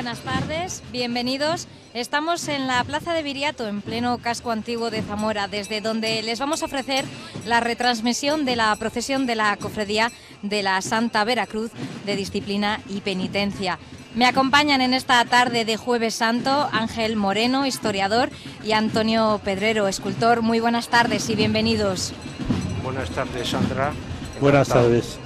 buenas tardes, bienvenidos. Estamos en la Plaza de Viriato, en pleno casco antiguo de Zamora, desde donde les vamos a ofrecer la retransmisión de la procesión de la Cofradía de la Santa Veracruz de Disciplina y Penitencia. Me acompañan en esta tarde de Jueves Santo Ángel Moreno, historiador, y Antonio Pedrero, escultor. Muy buenas tardes y bienvenidos. Buenas tardes, Sandra. Buenas tardes.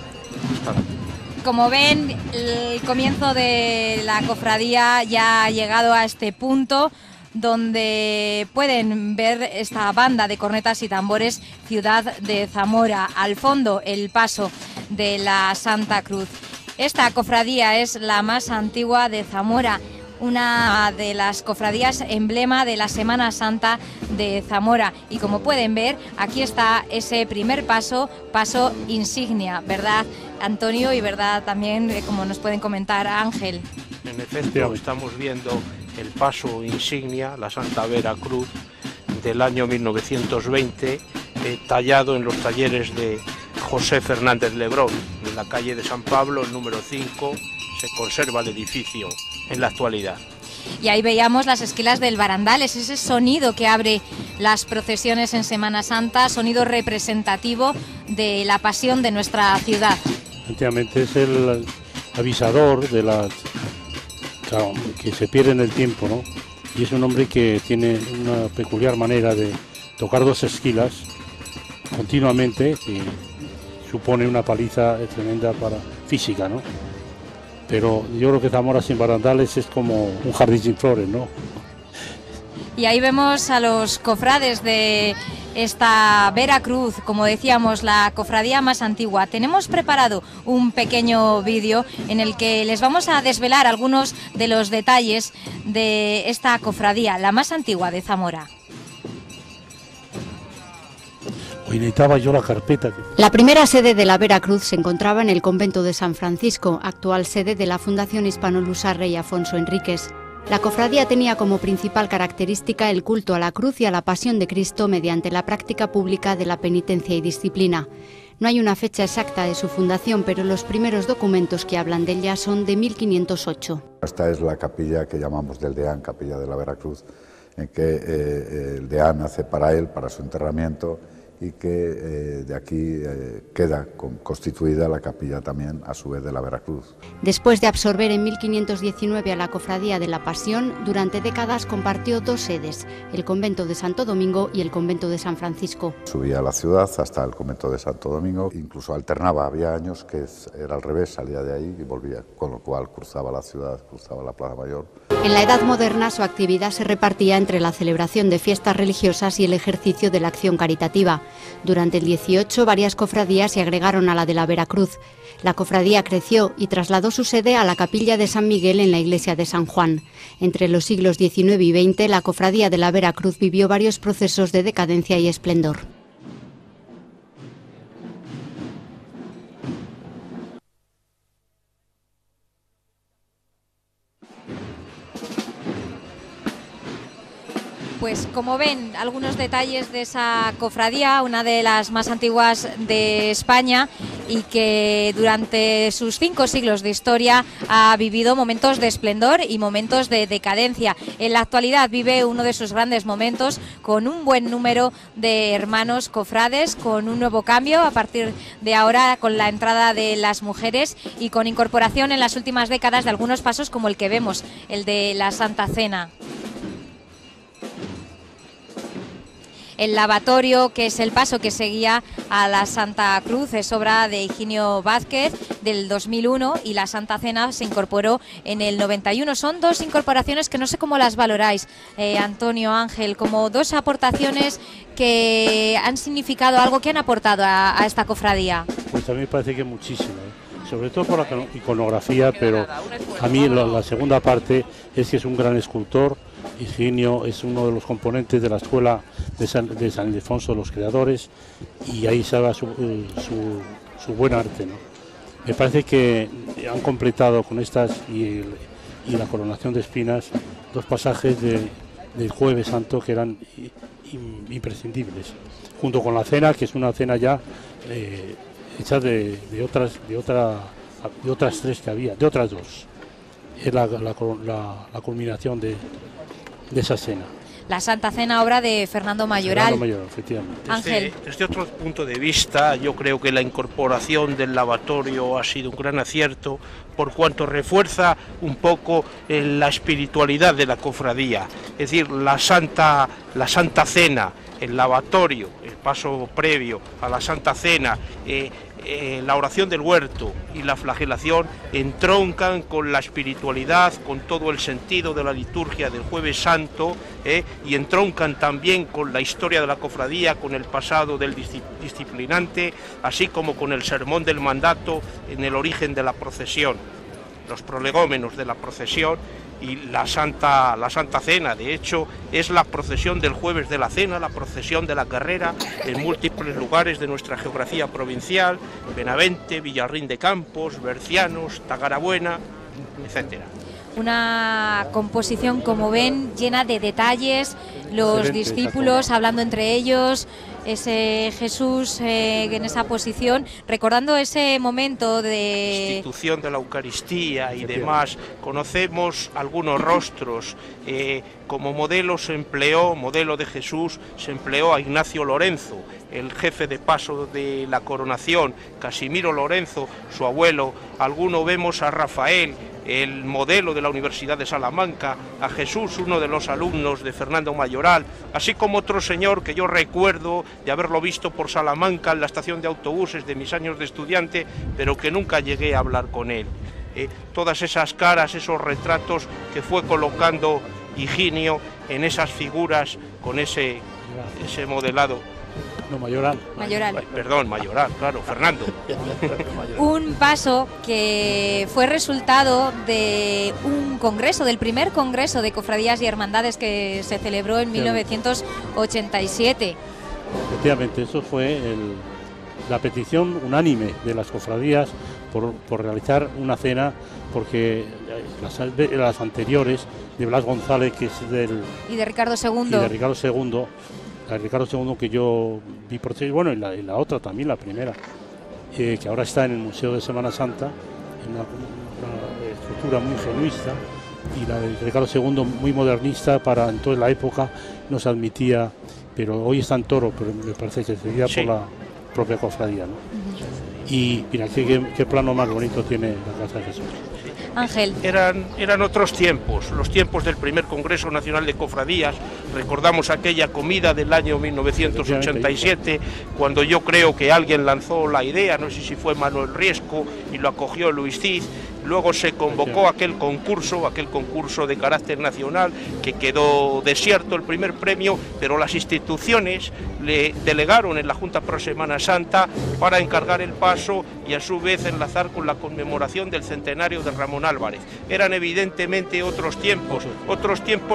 Como ven, el comienzo de la cofradía ya ha llegado a este punto donde pueden ver esta banda de cornetas y tambores, Ciudad de Zamora. Al fondo, el paso de la Santa Cruz. Esta cofradía es la más antigua de Zamora, una de las cofradías emblema de la Semana Santa de Zamora. Y como pueden ver, aquí está ese primer paso, paso insignia, ¿verdad, Antonio? Y verdad también, como nos pueden comentar, Ángel. En efecto, estamos viendo el paso insignia, la Santa Veracruz, del año 1920, tallado en los talleres de José Fernández Lebrón, en la calle de San Pablo, el número 5, se conserva el edificio en la actualidad. Y ahí veíamos las esquilas del barandal, es ese sonido que abre las procesiones en Semana Santa, sonido representativo de la pasión de nuestra ciudad. Efectivamente, es el avisador de las que se pierde en el tiempo, ¿no? Y es un hombre que tiene una peculiar manera de tocar dos esquilas continuamente, que supone una paliza tremenda para física, ¿no? Pero yo creo que Zamora sin barandales es como un jardín sin flores, ¿no? Y ahí vemos a los cofrades de esta Veracruz, como decíamos, la cofradía más antigua. Tenemos preparado un pequeño vídeo en el que les vamos a desvelar algunos de los detalles de esta cofradía, la más antigua de Zamora. Hoy necesitaba yo la carpeta. La primera sede de la Veracruz se encontraba en el convento de San Francisco, actual sede de la Fundación Hispano-Lusa Rey Afonso Enríquez. La cofradía tenía como principal característica el culto a la cruz y a la pasión de Cristo mediante la práctica pública de la penitencia y disciplina. No hay una fecha exacta de su fundación, pero los primeros documentos que hablan de ella son de 1508. Esta es la capilla que llamamos del deán, capilla de la Veracruz, en que el deán hace para él, para su enterramiento, y que de aquí queda constituida la capilla también a su vez de la Veracruz. Después de absorber en 1519 a la Cofradía de la Pasión, durante décadas compartió dos sedes, el convento de Santo Domingo y el convento de San Francisco. Subía a la ciudad hasta el convento de Santo Domingo, incluso alternaba, había años que era al revés, salía de ahí y volvía, con lo cual cruzaba la ciudad, cruzaba la Plaza Mayor. En la Edad Moderna su actividad se repartía entre la celebración de fiestas religiosas y el ejercicio de la acción caritativa. Durante el 18 varias cofradías se agregaron a la de la Veracruz. La cofradía creció y trasladó su sede a la capilla de San Miguel en la iglesia de San Juan. Entre los siglos XIX y XX la cofradía de la Veracruz vivió varios procesos de decadencia y esplendor. Pues como ven, algunos detalles de esa cofradía, una de las más antiguas de España y que durante sus 5 siglos de historia ha vivido momentos de esplendor y momentos de decadencia. En la actualidad vive uno de sus grandes momentos con un buen número de hermanos cofrades, con un nuevo cambio a partir de ahora con la entrada de las mujeres y con incorporación en las últimas décadas de algunos pasos como el que vemos, el de la Santa Cena. El lavatorio, que es el paso que seguía a la Santa Cruz, es obra de Higinio Vázquez del 2001 y la Santa Cena se incorporó en el 91. Son dos incorporaciones que no sé cómo las valoráis, Antonio, Ángel, como dos aportaciones que han significado algo, que han aportado a esta cofradía. Pues a mí me parece que muchísimo, sobre todo por la iconografía, pero a mí la segunda parte es que es un gran escultor. Higinio es uno de los componentes de la escuela de San Ildefonso, los creadores, y ahí se va su buen arte, ¿no? Me parece que han completado con estas y la coronación de espinas dos pasajes del Jueves Santo que eran imprescindibles, junto con la cena, que es una cena ya hecha de otras tres que había, de otras dos. es la culminación de esa cena. La Santa Cena, obra de Fernando Mayoral. Fernando Mayoral, efectivamente. Ángel. Desde otro punto de vista, yo creo que la incorporación del lavatorio ha sido un gran acierto, por cuanto refuerza un poco la espiritualidad de la cofradía. Es decir, la Santa Cena, el lavatorio, el paso previo a la Santa Cena, la oración del huerto y la flagelación entroncan con la espiritualidad, con todo el sentido de la liturgia del Jueves Santo, y entroncan también con la historia de la cofradía, con el pasado del disciplinante, así como con el sermón del mandato en el origen de la procesión, los prolegómenos de la procesión y la Santa Cena. De hecho, es la procesión del Jueves de la Cena, la procesión de la carrera en múltiples lugares de nuestra geografía provincial: Benavente, Villarrín de Campos, Bercianos, Tagarabuena, etcétera. Una composición, como ven, llena de detalles, los Excelente, discípulos hablando entre ellos, ese Jesús en esa posición, recordando ese momento de institución de la Eucaristía y demás. Conocemos algunos rostros. Como modelo de Jesús se empleó a Ignacio Lorenzo, el jefe de paso de la coronación, Casimiro Lorenzo, su abuelo. Alguno vemos a Rafael, el modelo de la Universidad de Salamanca, a Jesús, uno de los alumnos de Fernando Mayoral, así como otro señor que yo recuerdo de haberlo visto por Salamanca en la estación de autobuses de mis años de estudiante, pero que nunca llegué a hablar con él. Todas esas caras, esos retratos que fue colocando Higinio en esas figuras con ese modelado. No, Mayoral. Mayoral, claro, Fernando. Un paso que fue resultado de un congreso, del primer congreso de cofradías y hermandades que se celebró en 1987. Efectivamente, eso fue la petición unánime de las cofradías por realizar una cena, porque las anteriores de Blas González, que es y de Ricardo II. Y de Ricardo II. Ricardo II, que yo vi por bueno, y la otra también, la primera, que ahora está en el Museo de Semana Santa, en una estructura muy ingenuista, y la de Ricardo II muy modernista, para entonces la época no se admitía, pero hoy está en Toro, pero me parece que sería por la propia cofradía, ¿no? Y mira, qué plano más bonito tiene la Casa de Jesús. Ángel. Eran otros tiempos, los tiempos del primer Congreso Nacional de Cofradías. Recordamos aquella comida del año 1987, cuando yo creo que alguien lanzó la idea, no sé si fue Manuel Riesco, y lo acogió Luis Cid. Luego se convocó aquel concurso de carácter nacional, que quedó desierto el primer premio, pero las instituciones le delegaron en la Junta Pro Semana Santa para encargar el paso y a su vez enlazar con la conmemoración del centenario de Ramón Álvarez. Eran evidentemente otros tiempos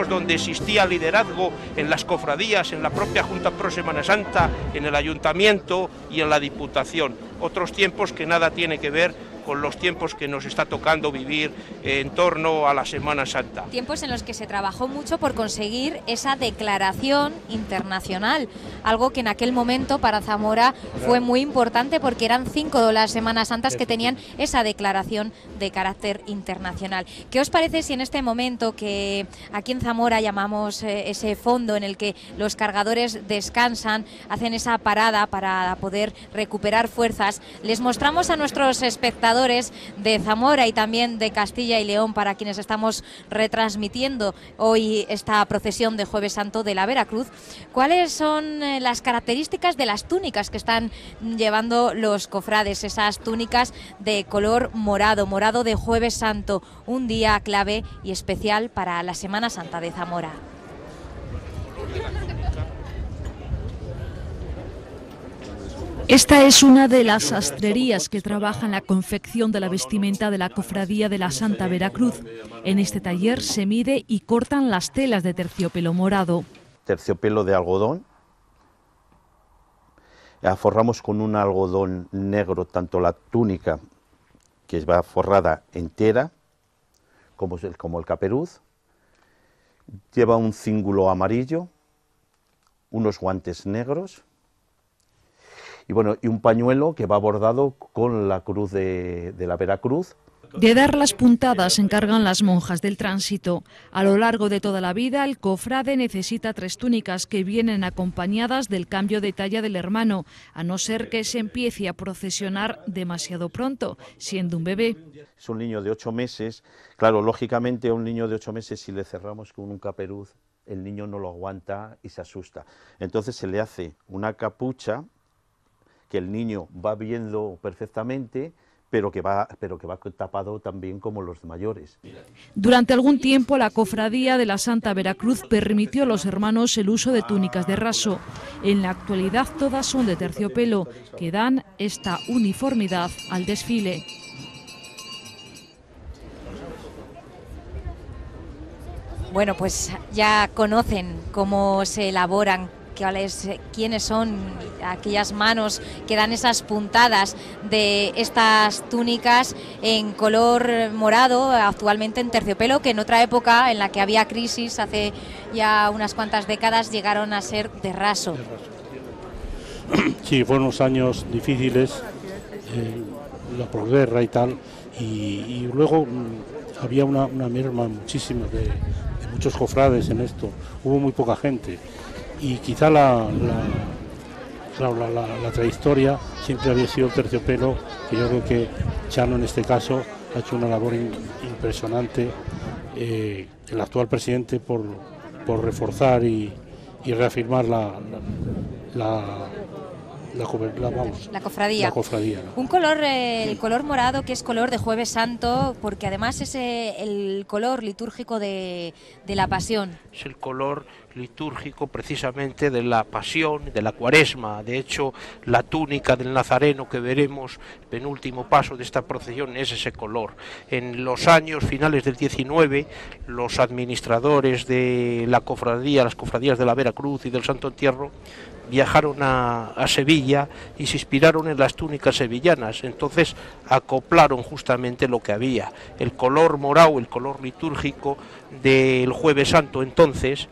donde existía liderazgo en las cofradías, en la propia Junta Pro Semana Santa, en el Ayuntamiento y en la Diputación. Otros tiempos que nada tiene que ver con los tiempos que nos está tocando vivir en torno a la Semana Santa. Tiempos en los que se trabajó mucho por conseguir esa declaración internacional, algo que en aquel momento para Zamora fue muy importante, porque eran 5 las Semanas Santas que tenían esa declaración de carácter internacional. ¿Qué os parece si en este momento, que aquí en Zamora llamamos ese fondo en el que los cargadores descansan, hacen esa parada para poder recuperar fuerzas, les mostramos a nuestros espectadores de Zamora y también de Castilla y León, para quienes estamos retransmitiendo hoy esta procesión de Jueves Santo de la Veracruz, cuáles son las características de las túnicas que están llevando los cofrades, esas túnicas de color morado, morado de Jueves Santo, un día clave y especial para la Semana Santa de Zamora. Esta es una de las sastrerías que trabaja en la confección de la vestimenta de la Cofradía de la Santa Veracruz. En este taller se mide y cortan las telas de terciopelo morado. Terciopelo de algodón. Forramos con un algodón negro tanto la túnica, que va forrada entera, como el caperuz. Lleva un cíngulo amarillo, unos guantes negros, y bueno, y un pañuelo que va bordado con la cruz de la Veracruz. De dar las puntadas se encargan las monjas del tránsito. A lo largo de toda la vida, el cofrade necesita 3 túnicas que vienen acompañadas del cambio de talla del hermano, a no ser que se empiece a procesionar demasiado pronto, siendo un bebé. Es un niño de 8 meses, claro, lógicamente a un niño de 8 meses si le cerramos con un caperuz, el niño no lo aguanta y se asusta. Entonces se le hace una capucha que el niño va viendo perfectamente, pero que va tapado también como los mayores. Durante algún tiempo la Cofradía de la Santa Veracruz permitió a los hermanos el uso de túnicas de raso. En la actualidad todas son de terciopelo, que dan esta uniformidad al desfile. Bueno, pues ya conocen cómo se elaboran, quiénes son aquellas manos que dan esas puntadas de estas túnicas en color morado, actualmente en terciopelo, que en otra época en la que había crisis, hace ya unas cuantas décadas, llegaron a ser de raso. Sí, fueron unos años difíciles, la posguerra y tal, y luego había una merma muchísima de muchos cofrades en esto, hubo muy poca gente. Y quizá la trayectoria siempre había sido el terciopelo, que yo creo que Chano en este caso ha hecho una labor impresionante, el actual presidente por reforzar y reafirmar la cofradía. Un color, el color morado, que es color de Jueves Santo, porque además es el color litúrgico de la Pasión. Es el color litúrgico precisamente de la Pasión, de la Cuaresma. De hecho, la túnica del Nazareno que veremos, penúltimo paso de esta procesión, es ese color. En los años finales del 19, los administradores de la cofradía, las cofradías de la Veracruz y del Santo Entierro, viajaron a Sevilla y se inspiraron en las túnicas sevillanas. Entonces acoplaron justamente lo que había, el color morado, el color litúrgico del Jueves Santo entonces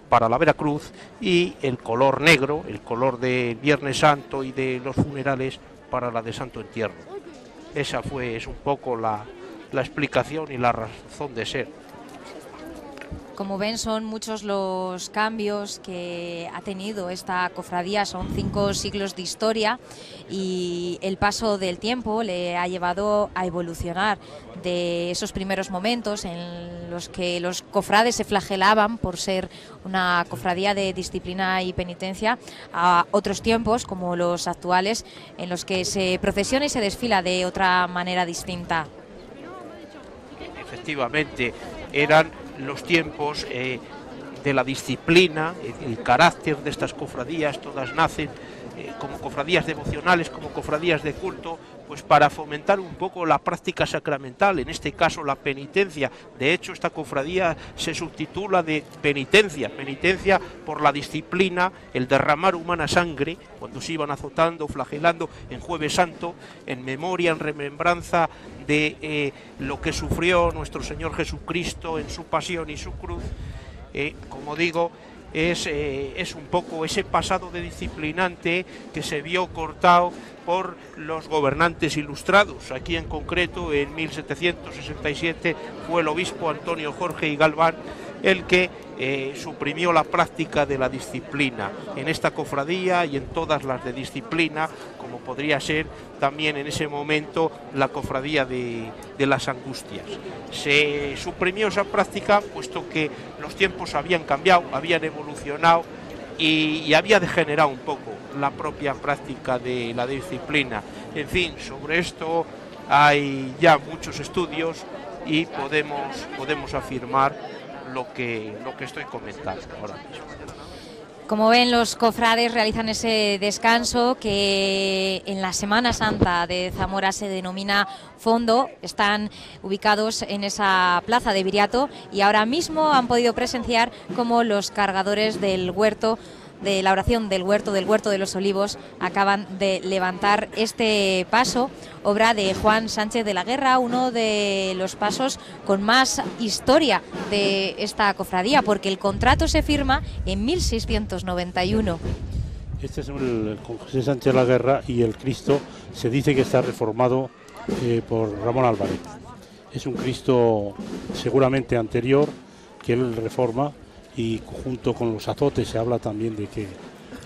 para la Veracruz, y el color negro, el color de Viernes Santo y de los funerales para la de Santo Entierro. Esa es un poco la explicación y la razón de ser. Como ven, son muchos los cambios que ha tenido esta cofradía, son 5 siglos de historia, y el paso del tiempo le ha llevado a evolucionar de esos primeros momentos en los que los cofrades se flagelaban por ser una cofradía de disciplina y penitencia, a otros tiempos como los actuales en los que se procesiona y se desfila de otra manera distinta. Efectivamente, eran los tiempos de la disciplina, el carácter de estas cofradías. Todas nacen como cofradías devocionales, como cofradías de culto, pues para fomentar un poco la práctica sacramental, en este caso la penitencia. De hecho, esta cofradía se subtitula de penitencia por la disciplina, el derramar humana sangre, cuando se iban azotando, flagelando en Jueves Santo, en memoria, en remembranza de lo que sufrió nuestro Señor Jesucristo en su pasión y su cruz. Como digo, es un poco ese pasado de disciplinante que se vio cortado por los gobernantes ilustrados. Aquí en concreto, en 1767, fue el obispo Antonio Jorge y Galván el que suprimió la práctica de la disciplina en esta cofradía y en todas las de disciplina, como podría ser también en ese momento la cofradía de las Angustias. Se suprimió esa práctica puesto que los tiempos habían cambiado, habían evolucionado y había degenerado un poco la propia práctica de la disciplina. En fin, sobre esto hay ya muchos estudios y podemos afirmar lo que estoy comentando ahora mismo. Como ven, los cofrades realizan ese descanso que en la Semana Santa de Zamora se denomina fondo. Están ubicados en esa plaza de Viriato y ahora mismo han podido presenciar cómo los cargadores del huerto, de la oración del huerto de los Olivos, acaban de levantar este paso, obra de Juan Sánchez de la Guerra, uno de los pasos con más historia de esta cofradía, porque el contrato se firma en 1691. Este es con José Sánchez de la Guerra, y el Cristo se dice que está reformado por Ramón Álvarez. Es un Cristo seguramente anterior que él reforma, y junto con los azotes se habla también de que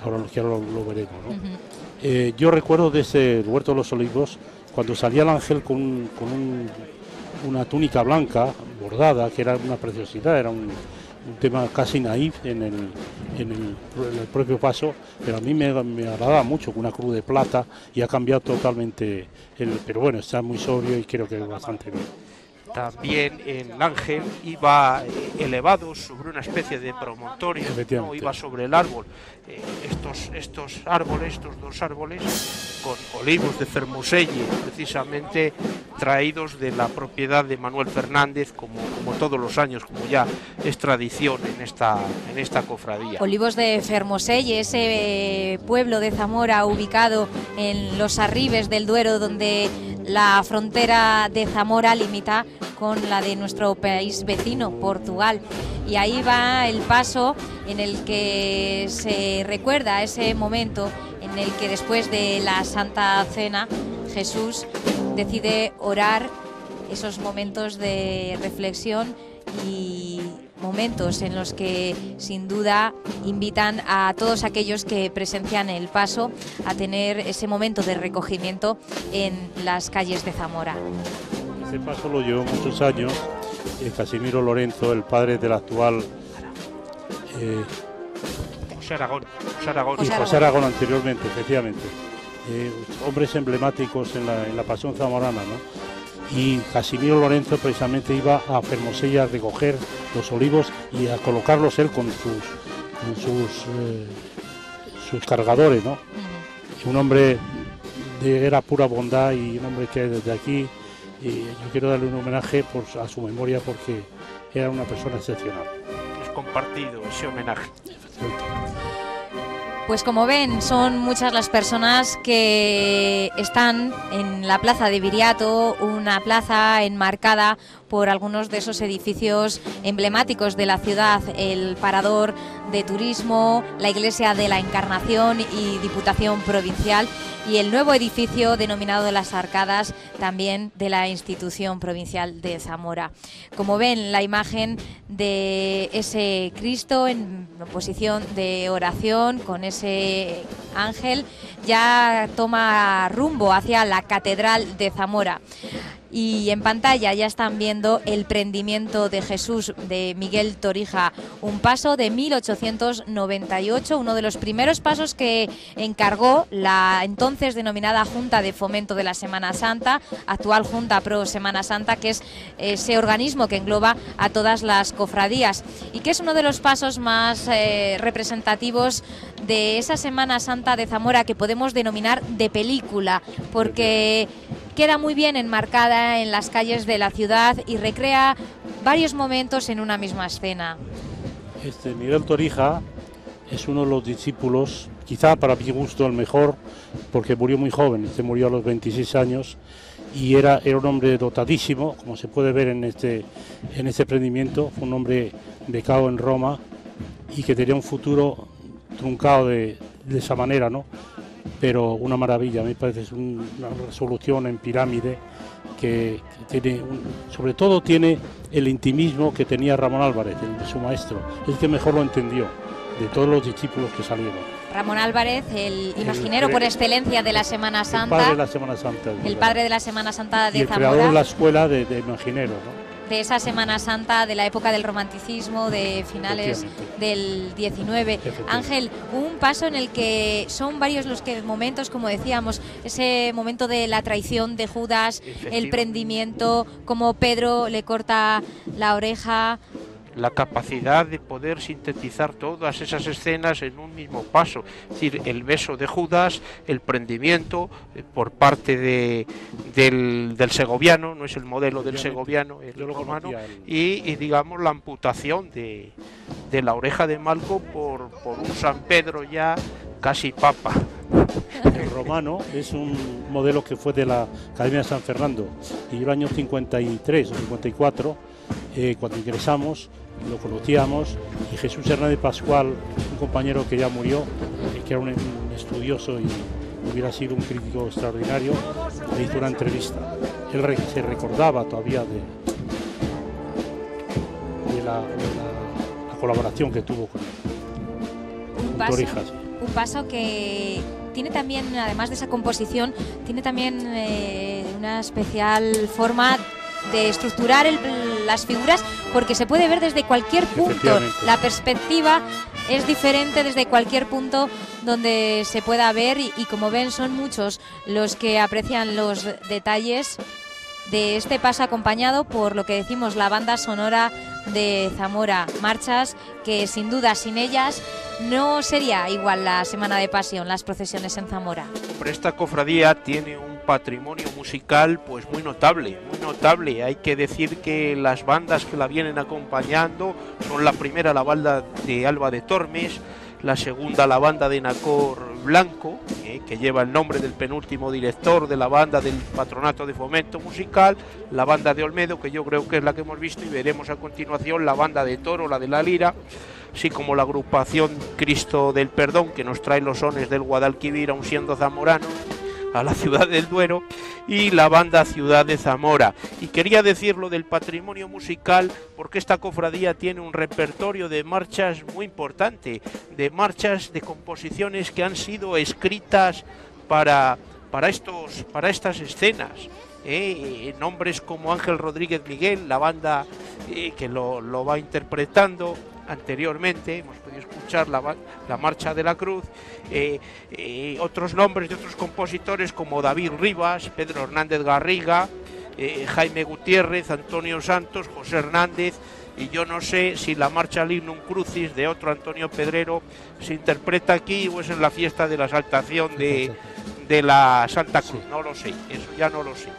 ahora lo veremos, ¿no? Yo recuerdo de ese Huerto de los Olivos cuando salía el ángel con una túnica blanca bordada, que era una preciosidad, era un tema casi naif en el propio paso, pero a mí me agradaba mucho, con una cruz de plata, y ha cambiado totalmente, pero bueno, está muy sobrio y creo que es bastante bien. También el ángel iba elevado sobre una especie de promontorio, no iba sobre el árbol. Estos dos árboles, con olivos de Fermoselle, precisamente traídos de la propiedad de Manuel Fernández, como todos los años, como ya es tradición en esta cofradía. Olivos de Fermoselle, ese pueblo de Zamora ubicado en los arribes del Duero, donde la frontera de Zamora limita con la de nuestro país vecino, Portugal. Y ahí va el paso en el que se recuerda ese momento en el que después de la Santa Cena Jesús decide orar, esos momentos de reflexión y momentos en los que sin duda invitan a todos aquellos que presencian el paso a tener ese momento de recogimiento en las calles de Zamora. Ese paso lo llevó muchos años Casimiro Lorenzo, el padre del actual José Aragón. Y José Aragón anteriormente, efectivamente. Hombres emblemáticos en la pasión zamorana, ¿no? Y Casimiro Lorenzo precisamente iba a Fermoselle a recoger los olivos y a colocarlos él con sus cargadores, ¿no? Un hombre era pura bondad, y un hombre que desde aquí yo quiero darle un homenaje a su memoria, porque era una persona excepcional. Es compartido ese homenaje. Pues como ven, son muchas las personas que están en la plaza de Viriato, una plaza enmarcada por algunos de esos edificios emblemáticos de la ciudad, el Parador de Turismo, la Iglesia de la Encarnación y Diputación Provincial, y el nuevo edificio denominado Las Arcadas, también de la Institución Provincial de Zamora. Como ven, la imagen de ese Cristo en posición de oración con ese ángel ya toma rumbo hacia la Catedral de Zamora. Y en pantalla ya están viendo el prendimiento de Jesús de Miguel Torija, un paso de 1898, uno de los primeros pasos que encargó la entonces denominada Junta de Fomento de la Semana Santa, actual Junta Pro Semana Santa, que es ese organismo que engloba a todas las cofradías y que es uno de los pasos más representativos de esa Semana Santa de Zamora, que podemos denominar de película, porque queda muy bien enmarcada en las calles de la ciudad y recrea varios momentos en una misma escena. Miguel Torija es uno de los discípulos, quizá para mi gusto el mejor, porque murió muy joven. Murió a los 26 años y era un hombre dotadísimo, como se puede ver en este emprendimiento. Fue un hombre becado en Roma y que tenía un futuro truncado de esa manera, ¿no? Pero una maravilla, me parece, es una resolución en pirámide que tiene, sobre todo tiene el intimismo que tenía Ramón Álvarez, su maestro, el que mejor lo entendió de todos los discípulos que salieron. Ramón Álvarez, el imaginero por excelencia de la Semana Santa. El padre de la Semana Santa. El padre de la Semana Santa de y el Zamora. creador de la escuela de imagineros, ¿no? De esa Semana Santa de la época del romanticismo, de finales del 19. Ángel, un paso en el que son varios los momentos, como decíamos, ese momento de la traición de Judas, el prendimiento, como Pedro le corta la oreja. La capacidad de poder sintetizar todas esas escenas en un mismo paso, es decir, el beso de Judas, el prendimiento por parte del segoviano, no es el modelo del segoviano, el romano, y digamos la amputación de la oreja de Malco por un San Pedro ya casi papa. El romano es un modelo que fue de la Academia de San Fernando, y el año 53 o 54, cuando ingresamos, lo conocíamos, y Jesús Hernández Pascual, un compañero que ya murió, que era un estudioso hubiera sido un crítico extraordinario, le hizo una entrevista. Él se recordaba todavía de la colaboración que tuvo con Torijas. Un paso que tiene también, además de esa composición, tiene también una especial forma de estructurar las figuras, porque se puede ver desde cualquier punto. La perspectiva es diferente desde cualquier punto donde se pueda ver y como ven son muchos los que aprecian los detalles de este paso, acompañado por lo que decimos la banda sonora de Zamora, marchas que sin duda sin ellas no sería igual la Semana de Pasión, las procesiones en Zamora. Hombre, esta cofradía tiene un patrimonio musical pues muy notable, muy notable. Hay que decir que las bandas que la vienen acompañando son la primera, la banda de Alba de Tormes, la segunda, la banda de Nacor Blanco, que lleva el nombre del penúltimo director de la banda del Patronato de Fomento Musical, la banda de Olmedo, que yo creo que es la que hemos visto, y veremos a continuación la banda de Toro, la de la Lira, así como la agrupación Cristo del Perdón, que nos trae los sones del Guadalquivir, aun siendo zamoranos, a la ciudad del Duero, y la banda Ciudad de Zamora. Y quería decir lo del patrimonio musical porque esta cofradía tiene un repertorio de marchas muy importante, de marchas, de composiciones que han sido escritas para estas escenas. Nombres como Ángel Rodríguez Miguel, la banda que lo va interpretando anteriormente, hemos podido escuchar la Marcha de la Cruz, otros nombres de otros compositores como David Rivas, Pedro Hernández Garriga, Jaime Gutiérrez, Antonio Santos, José Hernández, y yo no sé si la Marcha Lignum Crucis de otro Antonio Pedrero se interpreta aquí o es en la fiesta de la exaltación de la Santa Cruz, no lo sé, eso ya no lo sé.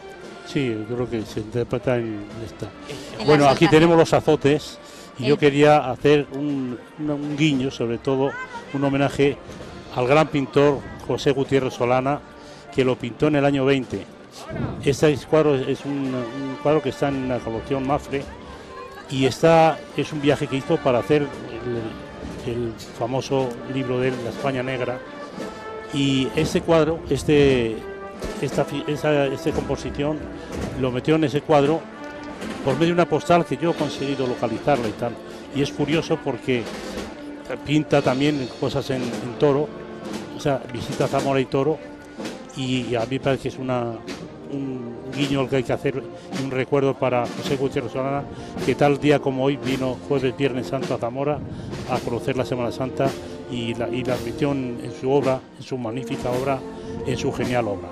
Sí, yo creo que se interpreta en esta. Bueno, aquí tenemos los azotes. Y yo quería hacer un guiño, sobre todo un homenaje al gran pintor José Gutiérrez Solana, que lo pintó en el año 20. Este cuadro es un cuadro que está en la colección Mafre y es un viaje que hizo para hacer el famoso libro de él, La España Negra. Y este cuadro, esta composición, lo metió en ese cuadro por medio de una postal que yo he conseguido localizarla y tal. Y es curioso porque pinta también cosas en Toro, o sea, visita Zamora y Toro, y a mí me parece que es un guiño el que hay que hacer, y un recuerdo para José Gutiérrez Solana, que tal día como hoy vino jueves, viernes santo a Zamora a conocer la Semana Santa y la admitió en su obra, en su magnífica obra, en su genial obra.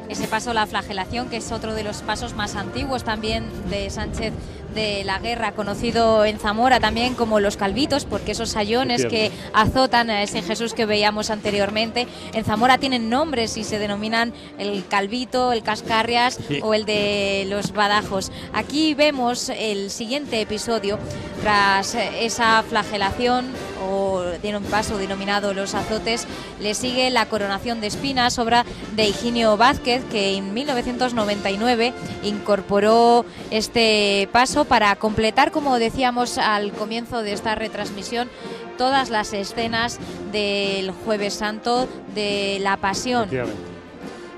Ese paso, la flagelación, que es otro de los pasos más antiguos también de Sánchez de la Guerra, conocido en Zamora también como los calvitos, porque esos sayones que azotan a ese Jesús que veíamos anteriormente, en Zamora tienen nombres y se denominan el calvito, el cascarrias o el de los badajos. Aquí vemos el siguiente episodio, tras esa flagelación o de un paso denominado los azotes, le sigue la coronación de espinas, obra de Higinio Vázquez, que en 1999 incorporó este paso para completar, como decíamos al comienzo de esta retransmisión, todas las escenas del Jueves Santo de la Pasión.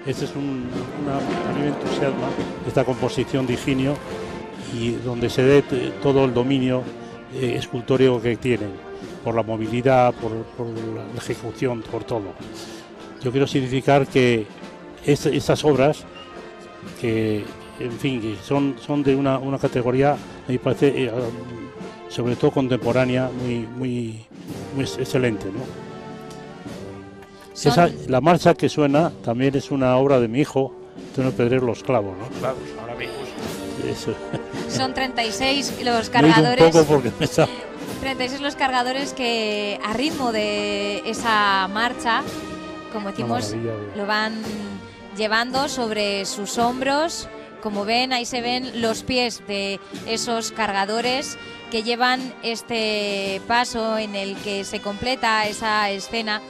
Este es a mí me entusiasma esta composición de Higinio, y donde se ve todo el dominio escultórico que tienen, por la movilidad, por la ejecución, por todo. Yo quiero significar que estas obras, que en fin, que son de una categoría, me parece, sobre todo contemporánea, muy excelente, ¿no? La marcha que suena también es una obra de mi hijo, Antonio Pedrero, Los Clavos, ¿no? Clavos, ahora mismo. Eso. Son 36 los cargadores. Un poco porque me está... 36 los cargadores que a ritmo de esa marcha, como decimos, lo van llevando sobre sus hombros. Como ven, ahí se ven los pies de esos cargadores que llevan este paso en el que se completa esa escena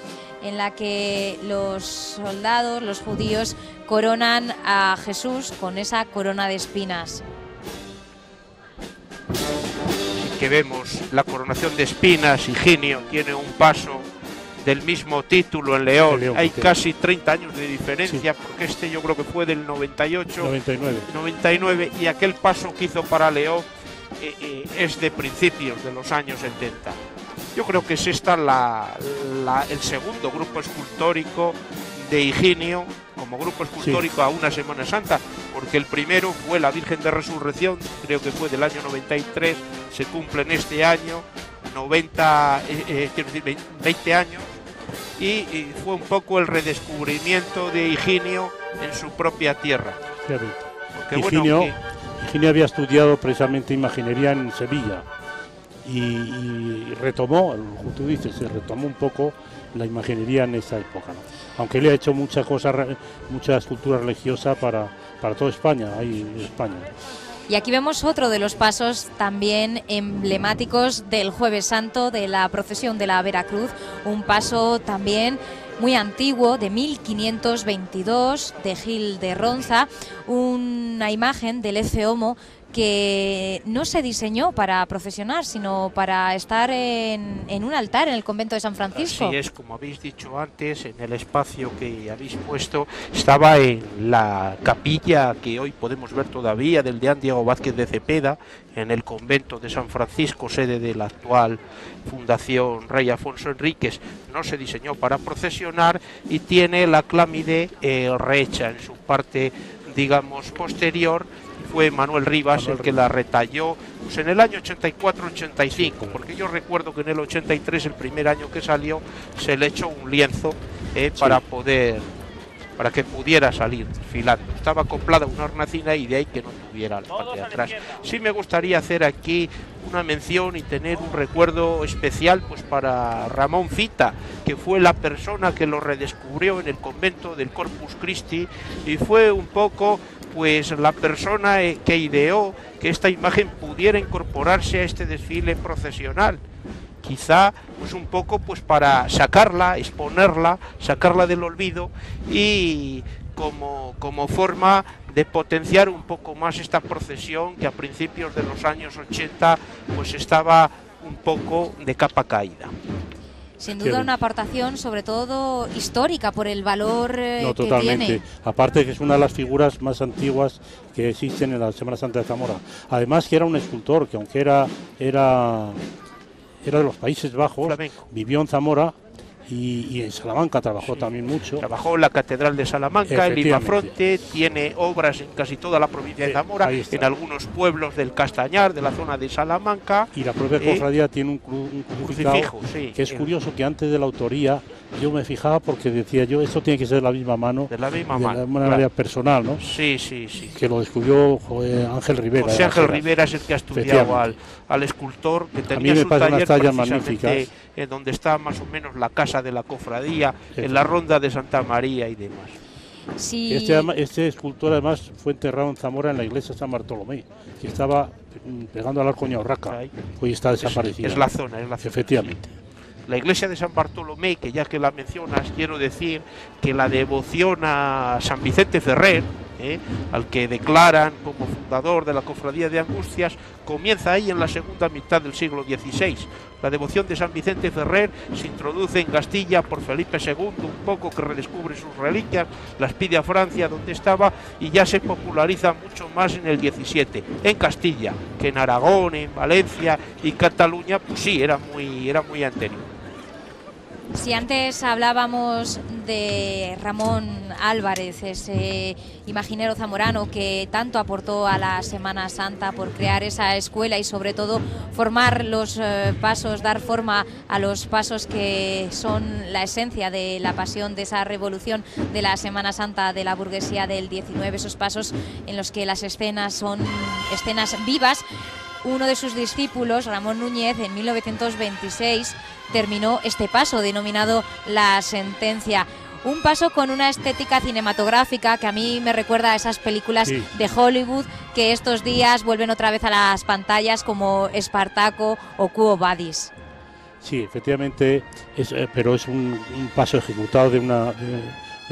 en la que los soldados, los judíos, coronan a Jesús con esa corona de espinas. Que vemos la coronación de espinas. Higinio tiene un paso del mismo título en León. León, Hay sí. casi 30 años de diferencia, porque este yo creo que fue del 98, 99, y aquel paso que hizo para León es de principios de los años 70. Yo creo que es esta el segundo grupo escultórico de Higinio, como grupo escultórico a una Semana Santa, porque el primero fue la Virgen de Resurrección, creo que fue del año 93, se cumple en este año 20 años, y fue un poco el redescubrimiento de Higinio en su propia tierra. Porque, Higinio había estudiado precisamente imaginería en Sevilla y retomó, como tú dices, se retomó un poco la imaginería en esa época, ¿no? Aunque él ha hecho muchas cosas, mucha escultura religiosa para toda España, ahí en España. Y aquí vemos otro de los pasos también emblemáticos del Jueves Santo, de la procesión de la Veracruz, un paso también muy antiguo, de 1522, de Gil de Ronza, una imagen del Ecce Homo que no se diseñó para procesionar, sino para estar en un altar en el convento de San Francisco. Así es, como habéis dicho antes, en el espacio que habéis puesto, estaba en la capilla que hoy podemos ver todavía del deán Diego Vázquez de Cepeda, en el convento de San Francisco, sede de la actual Fundación Rey Afonso Enríquez. No se diseñó para procesionar y tiene la clámide rehecha en su parte, digamos, posterior. Fue Manuel Rivas el que la retalló pues en el año 84-85, porque yo recuerdo que en el 83, el primer año que salió, se le echó un lienzo para que pudiera salir filando. Estaba acoplada una hornacina y de ahí que no tuviera la parte de atrás. Sí me gustaría hacer aquí una mención y tener un recuerdo especial pues para Ramón Fita, que fue la persona que lo redescubrió en el convento del Corpus Christi y fue un poco pues la persona que ideó que esta imagen pudiera incorporarse a este desfile procesional. Quizá pues un poco pues para sacarla, exponerla, sacarla del olvido y como forma de potenciar un poco más esta procesión que a principios de los años 80 pues estaba un poco de capa caída. Sin duda una aportación sobre todo histórica por el valor no, que totalmente. tiene. Aparte que es una de las figuras más antiguas que existen en la Semana Santa de Zamora. Además que era un escultor que aunque era de los Países Bajos, flamenco, vivió en Zamora y en Salamanca trabajó también mucho. Trabajó en la Catedral de Salamanca, en Limafronte, tiene obras en casi toda la provincia de Zamora, en algunos pueblos del Castañar, de la zona de Salamanca. Y la propia cofradía tiene un crucifijo, que es curioso que antes de la autoría yo me fijaba porque decía yo, esto tiene que ser de la misma mano, de la misma mano, de una manera personal, ¿no? Sí. Que lo descubrió Ángel Rivera. José Ángel Rivera es el que ha estudiado al escultor, que tenía su taller precisamente donde está más o menos la casa de la cofradía, en la ronda de Santa María y demás. Sí. Este escultor además fue enterrado en Zamora en la iglesia de San Bartolomé, que estaba pegando al Arco Ñaurraca. Hoy está desaparecida. Es la zona. Efectivamente. La iglesia de San Bartolomé, que ya que la mencionas, quiero decir que la devoción a San Vicente Ferrer, al que declaran como fundador de la Cofradía de Angustias, comienza ahí en la segunda mitad del siglo XVI. La devoción de San Vicente Ferrer se introduce en Castilla por Felipe II, un poco que redescubre sus reliquias, las pide a Francia donde estaba y ya se populariza mucho más en el XVII, en Castilla, que en Aragón, en Valencia y Cataluña, pues sí, era muy anterior. Si antes hablábamos de Ramón Álvarez, ese imaginero zamorano que tanto aportó a la Semana Santa por crear esa escuela y sobre todo formar los pasos, dar forma a los pasos que son la esencia de la pasión de esa revolución de la Semana Santa de la burguesía del 19, esos pasos en los que las escenas son escenas vivas. Uno de sus discípulos, Ramón Núñez, en 1926 terminó este paso denominado La Sentencia. Un paso con una estética cinematográfica que a mí me recuerda a esas películas de Hollywood que estos días vuelven otra vez a las pantallas como Espartaco o Quo Vadis. Sí, efectivamente, pero es un paso ejecutado de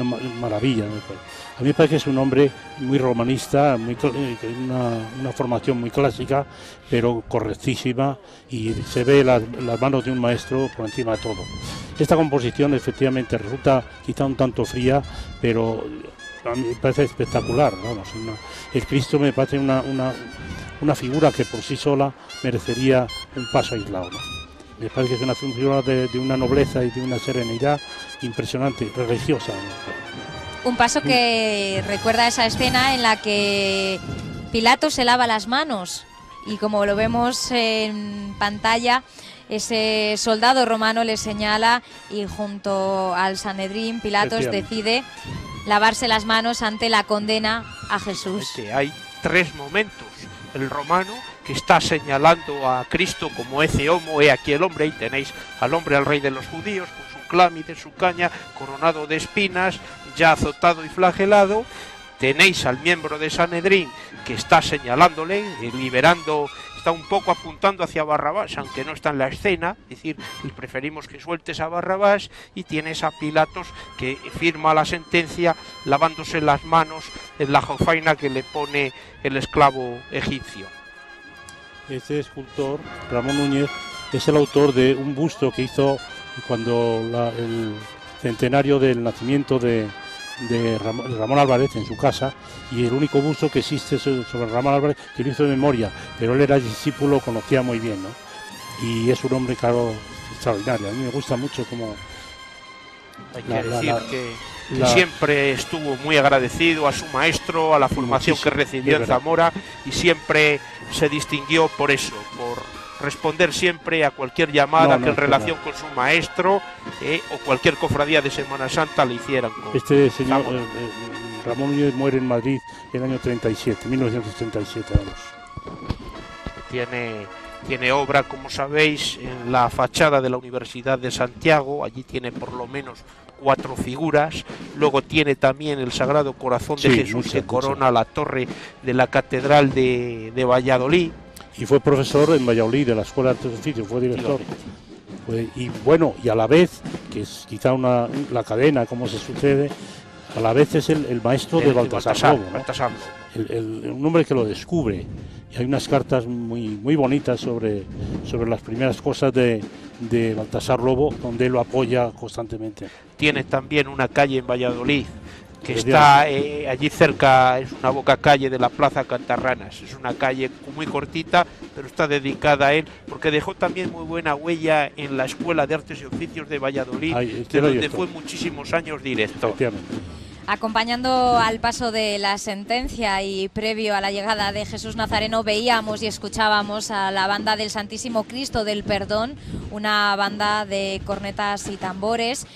maravilla. A mí me parece que es un hombre muy romanista, una formación muy clásica, pero correctísima, y se ve las manos de un maestro por encima de todo. Esta composición efectivamente resulta quizá un tanto fría, pero a mí me parece espectacular, vamos. El Cristo me parece una figura que por sí sola merecería un paso aislado, ¿no? Me parece que es una figura de una nobleza y de una serenidad impresionante, religiosa, ¿no? Un paso que recuerda esa escena en la que Pilato se lava las manos y, como lo vemos en pantalla, ese soldado romano le señala y junto al Sanedrín Pilatos decide lavarse las manos ante la condena a Jesús. Hay tres momentos. El romano, que está señalando a Cristo como ese homo, he aquí el hombre, y tenéis al hombre, al rey de los judíos, con su clámide, su caña, coronado de espinas, ya azotado y flagelado. Tenéis al miembro de Sanedrín que está señalándole, liberando, está un poco apuntando hacia Barrabás, aunque no está en la escena, es decir, preferimos que sueltes a Barrabás, y tienes a Pilatos que firma la sentencia lavándose las manos en la jofaina que le pone el esclavo egipcio. Este escultor, Ramón Núñez, es el autor de un busto que hizo cuando el centenario del nacimiento de Ramón Álvarez en su casa, y el único busto que existe sobre Ramón Álvarez, que lo hizo de memoria, pero él era discípulo, conocía muy bien, ¿no? Y es un hombre, claro, extraordinario. A mí me gusta mucho como... Hay que decir que siempre estuvo muy agradecido a su maestro, a la formación que recibió en Zamora, y siempre se distinguió por eso, por responder siempre a cualquier llamada que en relación con su maestro o cualquier cofradía de Semana Santa le hicieran. Este señor Ramón Núñez muere en Madrid en el año 1937. Vamos. Tiene obra, como sabéis, en la fachada de la Universidad de Santiago. Allí tiene por lo menos 4 figuras. Luego tiene también el Sagrado Corazón de Jesús, que corona la torre de la Catedral de Valladolid. Y fue profesor en Valladolid de la Escuela de Artes y Oficios, fue director. Y bueno, y a la vez, que es quizá la cadena, como se sucede, a la vez es el maestro de Baltasar Lobo, ¿no? Un hombre que lo descubre. Y hay unas cartas muy bonitas sobre las primeras cosas de Baltasar Lobo, donde él lo apoya constantemente. Tiene también una calle en Valladolid que está allí cerca, es una boca calle de la Plaza Cantarranas. Es una calle muy cortita, pero está dedicada a él, porque dejó también muy buena huella en la Escuela de Artes y Oficios de Valladolid, de donde fue muchísimos años director. Acompañando al paso de la sentencia y previo a la llegada de Jesús Nazareno, veíamos y escuchábamos a la banda del Santísimo Cristo del Perdón, una banda de cornetas y tambores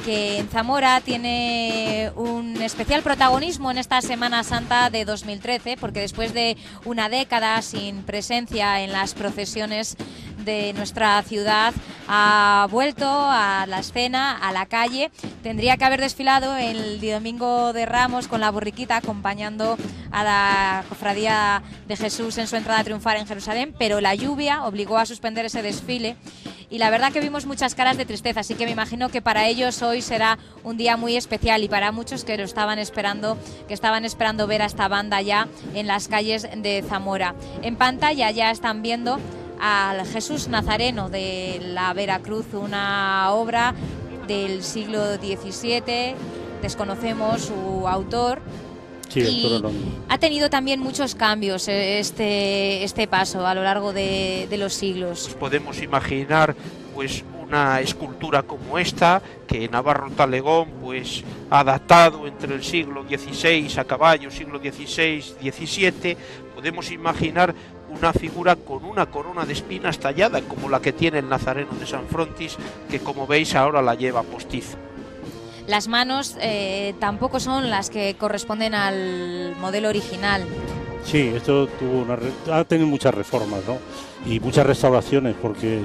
que en Zamora tiene un especial protagonismo en esta Semana Santa de 2013, porque después de una década sin presencia en las procesiones de nuestra ciudad, ha vuelto a la escena, a la calle. Tendría que haber desfilado el Domingo de Ramos con la borriquita acompañando a la Cofradía de Jesús en su entrada triunfal en Jerusalén, pero la lluvia obligó a suspender ese desfile. Y la verdad que vimos muchas caras de tristeza, así que me imagino que para ellos hoy será un día muy especial, y para muchos que lo estaban esperando ver a esta banda ya en las calles de Zamora. En pantalla ya están viendo al Jesús Nazareno de la Veracruz, una obra del siglo XVII, desconocemos su autor. Sí, y ha tenido también muchos cambios este paso a lo largo de los siglos. Pues podemos imaginar pues una escultura como esta, que Navarro Talegón pues ha datado entre el siglo XVI a caballo, siglo XVI-XVII. Podemos imaginar una figura con una corona de espinas tallada, como la que tiene el Nazareno de San Frontis, que como veis ahora la lleva postiza. Las manos tampoco son las que corresponden al modelo original. Sí, esto ha tenido muchas reformas, ¿no? Y muchas restauraciones, porque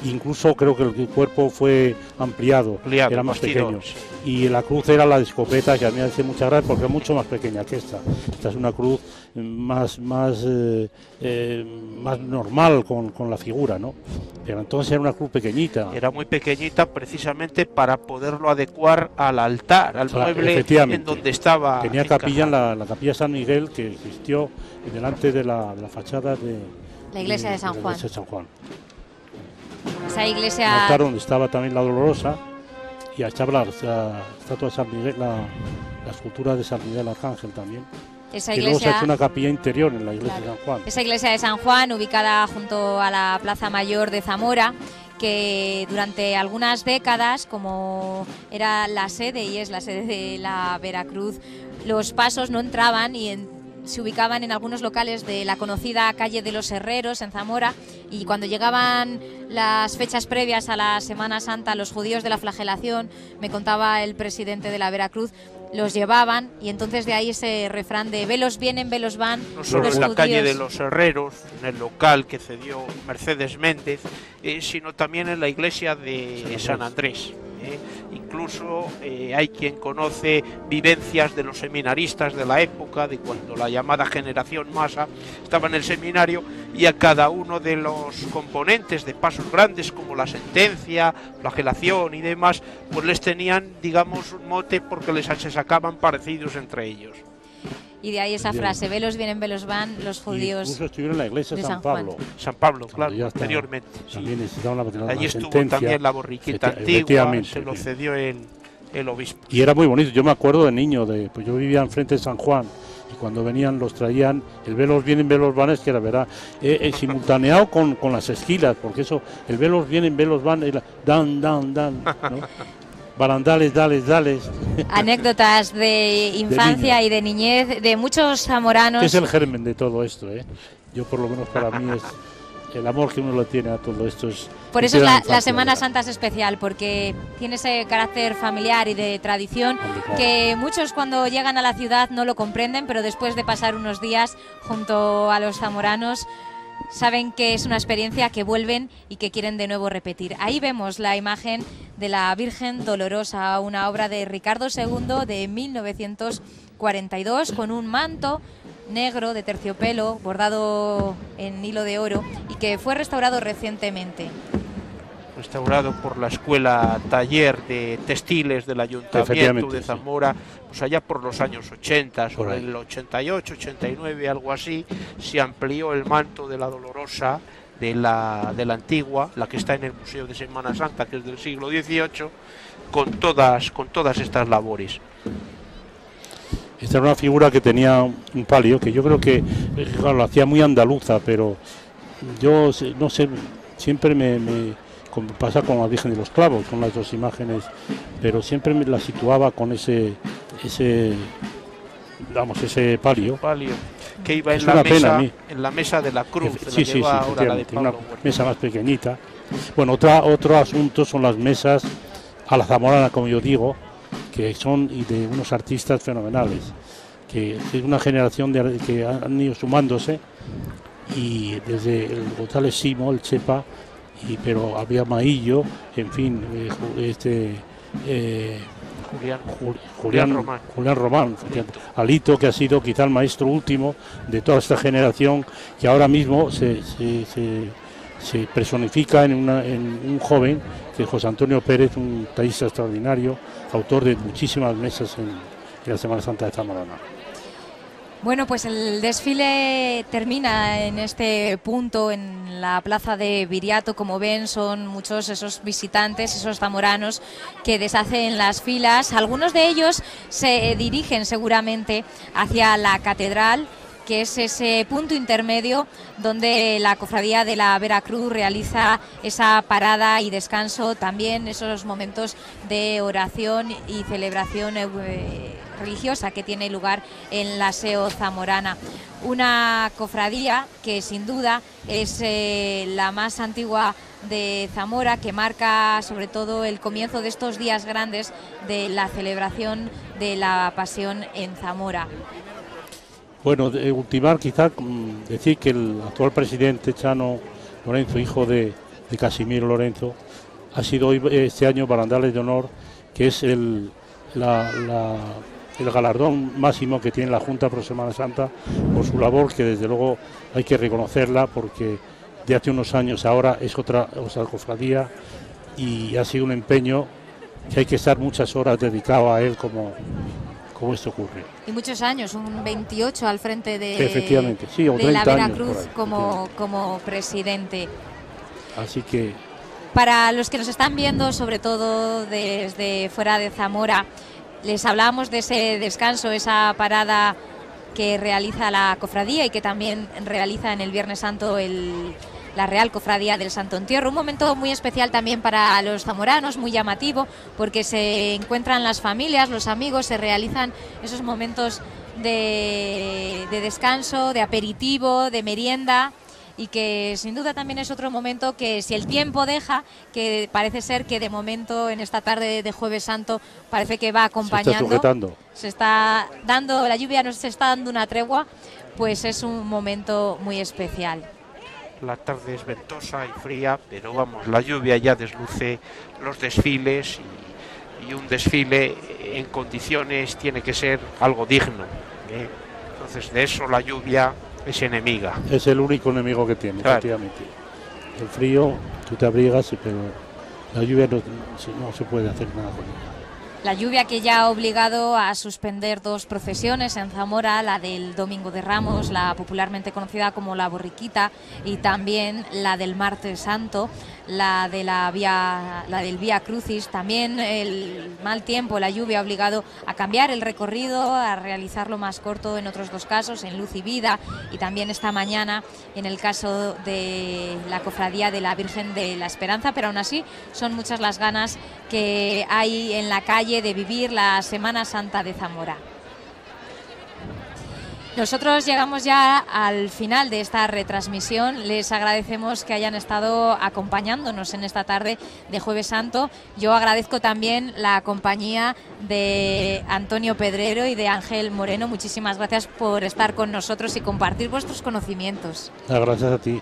Incluso creo que el cuerpo fue ampliado, era más pequeño. Y la cruz era la de escopeta, que a mí me hace mucha gracia porque es mucho más pequeña que esta. Esta es una cruz más normal con la figura, ¿no? Pero entonces era una cruz pequeñita. Era muy pequeñita precisamente para poderlo adecuar al altar, al mueble en donde estaba. Tenía capilla en la capilla San Miguel, que existió delante de la fachada de la iglesia de San Juan. Esa iglesia. El altar donde estaba también la Dolorosa, y estaba la estatua de San Miguel, la escultura de San Miguel Arcángel también. Esa iglesia, y luego se ha hecho una capilla interior en la iglesia de San Juan. Esa iglesia de San Juan, ubicada junto a la Plaza Mayor de Zamora, que durante algunas décadas, como era la sede y es la sede de la Veracruz, los pasos no entraban y se ubicaban en algunos locales de la conocida calle de los Herreros en Zamora, y cuando llegaban las fechas previas a la Semana Santa, los judíos de la flagelación, me contaba el presidente de la Veracruz, los llevaban, y entonces de ahí ese refrán de velos vienen, velos van. No solo en la calle de los Herreros, en el local que cedió Mercedes Méndez, sino también en la iglesia de San Andrés. Incluso hay quien conoce vivencias de los seminaristas de la época, de cuando la llamada generación Masa estaba en el seminario, y a cada uno de los componentes de pasos grandes como la sentencia, flagelación y demás, pues les tenían, digamos, un mote porque les se sacaban parecidos entre ellos. Y de ahí esa frase, velos vienen, velos van, los judíos. Incluso estuvieron en la iglesia de San Pablo. San Pablo, claro, anteriormente. También allí estuvo también la borriquita antigua, se lo cedió el obispo. Y era muy bonito, yo me acuerdo de niño, pues yo vivía enfrente de San Juan, y cuando venían los traían, el velos vienen, velos van, es que era verdad, simultaneado con las esquilas, porque eso, el velos vienen, velos van, era dan, ¿no? Barandales, dales. Anécdotas de infancia y de niñez de muchos zamoranos. ¿Qué es el germen de todo esto? Yo, por lo menos para mí, es el amor que uno le tiene a todo esto. Por eso es la Semana Santa es especial, porque tiene ese carácter familiar y de tradición que muchos cuando llegan a la ciudad no lo comprenden, pero después de pasar unos días junto a los zamoranos, saben que es una experiencia que vuelven y que quieren de nuevo repetir. Ahí vemos la imagen de la Virgen Dolorosa, una obra de Ricardo II de 1942, con un manto negro de terciopelo bordado en hilo de oro y que fue restaurado recientemente. Restaurado por la Escuela Taller de Textiles del Ayuntamiento de Zamora, pues allá por los años 80, sobre el 88, 89, algo así, se amplió el manto de la Dolorosa de la antigua, la que está en el Museo de Semana Santa, que es del siglo XVIII, con todas estas labores. Esta era una figura que tenía un palio, que yo creo que claro, lo hacía muy andaluza, pero yo no sé, siempre como pasa con la Virgen de los Clavos, con las dos imágenes, pero siempre me la situaba con ese palio. Que iba en la mesa de la cruz. Sí, una mesa más pequeñita. Bueno, otro asunto son las mesas a la zamorana, como yo digo, que son de unos artistas fenomenales, que es una generación que han ido sumándose, y desde el González Simo, el Chepa, pero había Maillo, en fin, Julián Román, Alito, que ha sido quizá el maestro último de toda esta generación, que ahora mismo se personifica en un joven, que es José Antonio Pérez, un tallista extraordinario, autor de muchísimas mesas en la Semana Santa de Zamorana. Bueno, pues el desfile termina en este punto, en la plaza de Viriato. Como ven, son muchos esos visitantes, esos zamoranos que deshacen las filas. Algunos de ellos se dirigen seguramente hacia la catedral, que es ese punto intermedio donde la Cofradía de la Veracruz realiza esa parada y descanso, también esos momentos de oración y celebración religiosa que tiene lugar en la SEO zamorana. Una cofradía que sin duda es la más antigua de Zamora, que marca sobre todo el comienzo de estos días grandes de la celebración de la Pasión en Zamora. Bueno, de ultimar quizá decir que el actual presidente Chano Lorenzo, hijo de de Casimiro Lorenzo, ha sido hoy, este año, Barandales de Honor, que es el galardón máximo que tiene la Junta Pro Semana Santa por su labor, que desde luego hay que reconocerla, porque de hace unos años ahora es otra cofradía, y ha sido un empeño que hay que estar muchas horas dedicado a él como esto ocurre. Y muchos años, un 28 al frente de, efectivamente, sí, o de la 30 años Veracruz por ahí, como presidente. Así que Para los que nos están viendo, sobre todo desde fuera de Zamora, les hablábamos de ese descanso, esa parada que realiza la cofradía y que también realiza en el Viernes Santo la Real Cofradía del Santo Entierro. Un momento muy especial también para los zamoranos, muy llamativo, porque se encuentran las familias, los amigos, se realizan esos momentos de descanso, de aperitivo, de merienda, y que sin duda también es otro momento que, si el tiempo deja, que parece ser que de momento en esta tarde de Jueves Santo parece que va acompañando, se está dando, la lluvia nos está dando una tregua, pues es un momento muy especial. La tarde es ventosa y fría, pero vamos, la lluvia ya desluce los desfiles, y un desfile en condiciones tiene que ser algo digno, ¿eh? Entonces de eso la lluvia es enemiga. Es el único enemigo que tiene, claro. Efectivamente. El frío, tú te abrigas, pero la lluvia no se puede hacer nada con ella. La lluvia que ya ha obligado a suspender 2 procesiones en Zamora, la del Domingo de Ramos, la popularmente conocida como la Borriquita, y también la del Martes Santo, la del Vía Crucis. También el mal tiempo, la lluvia, ha obligado a cambiar el recorrido, a realizarlo más corto en otros 2 casos, en Luz y Vida, y también esta mañana en el caso de la Cofradía de la Virgen de la Esperanza. Pero aún así son muchas las ganas que hay en la calle de vivir la Semana Santa de Zamora. Nosotros llegamos ya al final de esta retransmisión. Les agradecemos que hayan estado acompañándonos en esta tarde de Jueves Santo. Yo agradezco también la compañía de Antonio Pedrero y de Ángel Moreno. Muchísimas gracias por estar con nosotros y compartir vuestros conocimientos. Gracias a ti.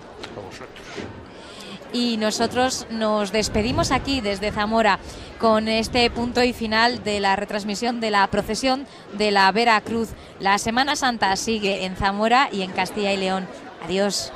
Y nosotros nos despedimos aquí desde Zamora con este punto y final de la retransmisión de la procesión de la Veracruz. La Semana Santa sigue en Zamora y en Castilla y León. Adiós.